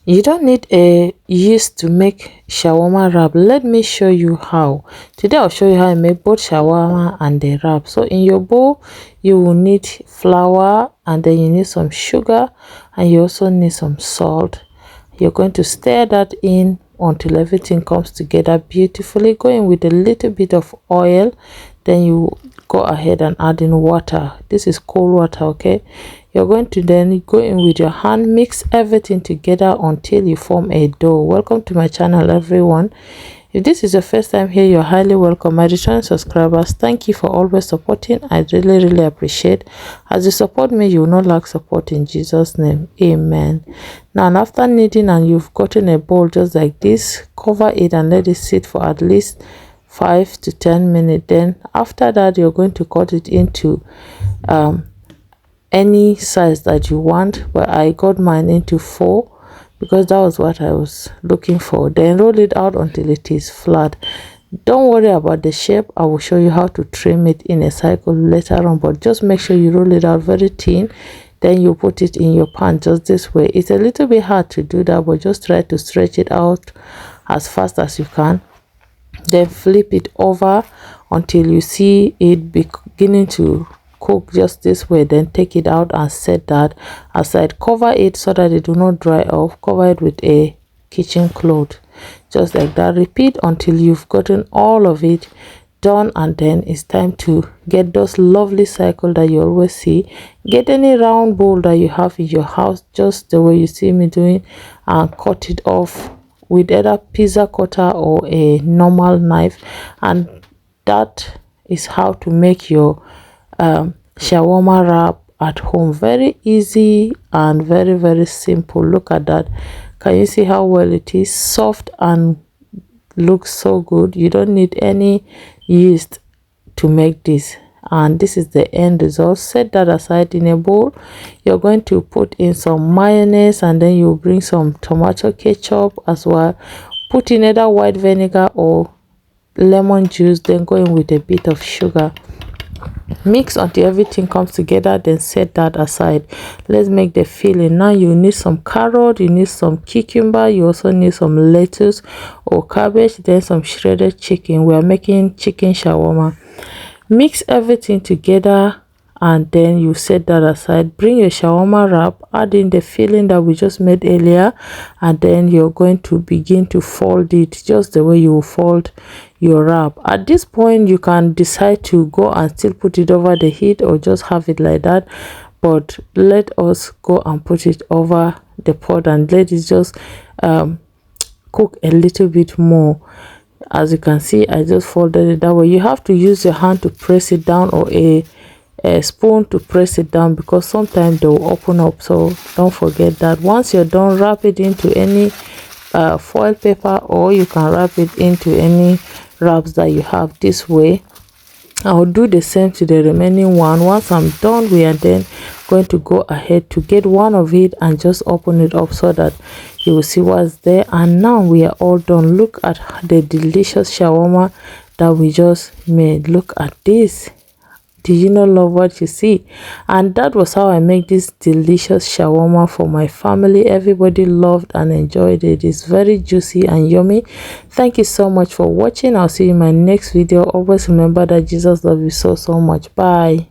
You don't need a yeast to make shawarma wrap. Let me show you how. Today I'll show you how I make both shawarma and the wrap. So in your bowl you will need flour, and then you need some sugar, and you also need some salt. You're going to stir that in until everything comes together beautifully. Go in with a little bit of oil, then you go ahead and add in water. This is cold water, okay? You're going to then go in with your hand, mix everything together until you form a dough. Welcome to my channel, everyone. If this is your first time here, you're highly welcome. My returning subscribers, thank you for always supporting. I really appreciate. As you support me, you will not lack support in Jesus' name. Amen. Now, after kneading and you've gotten a bowl just like this, cover it and let it sit for at least 5 to 10 minutes. Then after that, you're going to cut it into any size that you want, but I got mine into 4 because that was what I was looking for. Then roll it out until it is flat. Don't worry about the shape. I will show you how to trim it in a cycle later on, but just make sure you roll it out very thin. Then you put it in your pan just this way. It's a little bit hard to do that, but just try to stretch it out as fast as you can. Then flip it over until you see it beginning to cook just this way. Then take it out and set that aside. Cover it so that it do not dry off. Cover it with a kitchen cloth just like that. Repeat until you've gotten all of it done, and then it's time to get those lovely cycles that you always see. Get any round bowl that you have in your house, just the way you see me doing, and cut it off with either pizza cutter or a normal knife. And that is how to make your shawarma wrap at home. Very easy and very simple. Look at that. Can you see how well it is? Soft and looks so good. You don't need any yeast to make this, and this is the end result. Set that aside in a bowl. You're going to put in some mayonnaise, and then you bring some tomato ketchup as well. Put in either white vinegar or lemon juice, then go in with a bit of sugar. Mix until everything comes together, then set that aside. Let's make the filling. Now you need some carrot, you need some cucumber, you also need some lettuce or cabbage, then some shredded chicken. We are making chicken shawarma. Mix everything together, and then you set that aside. Bring your shawarma wrap, add in the filling that we just made earlier, and then you're going to begin to fold it just the way you will fold your wrap. At this point, you can decide to go and still put it over the heat or just have it like that, but let us go and put it over the pot and let it just cook a little bit more. As you can see, I just folded it that way. You have to use your hand to press it down, or a spoon to press it down, because sometimes they will open up, so don't forget that. Once you're done, wrap it into any foil paper, or you can wrap it into any wraps that you have. This way I'll do the same to the remaining one. Once I'm done, we are then going to go ahead to get one of it and just open it up so that you will see what's there. And now we are all done. Look at the delicious shawarma that we just made. Look at this. Do you not love what you see? And that was how I make this delicious shawarma for my family. Everybody loved and enjoyed it. It's very juicy and yummy. Thank you so much for watching. I'll see you in my next video. Always remember that Jesus loves you so much. Bye.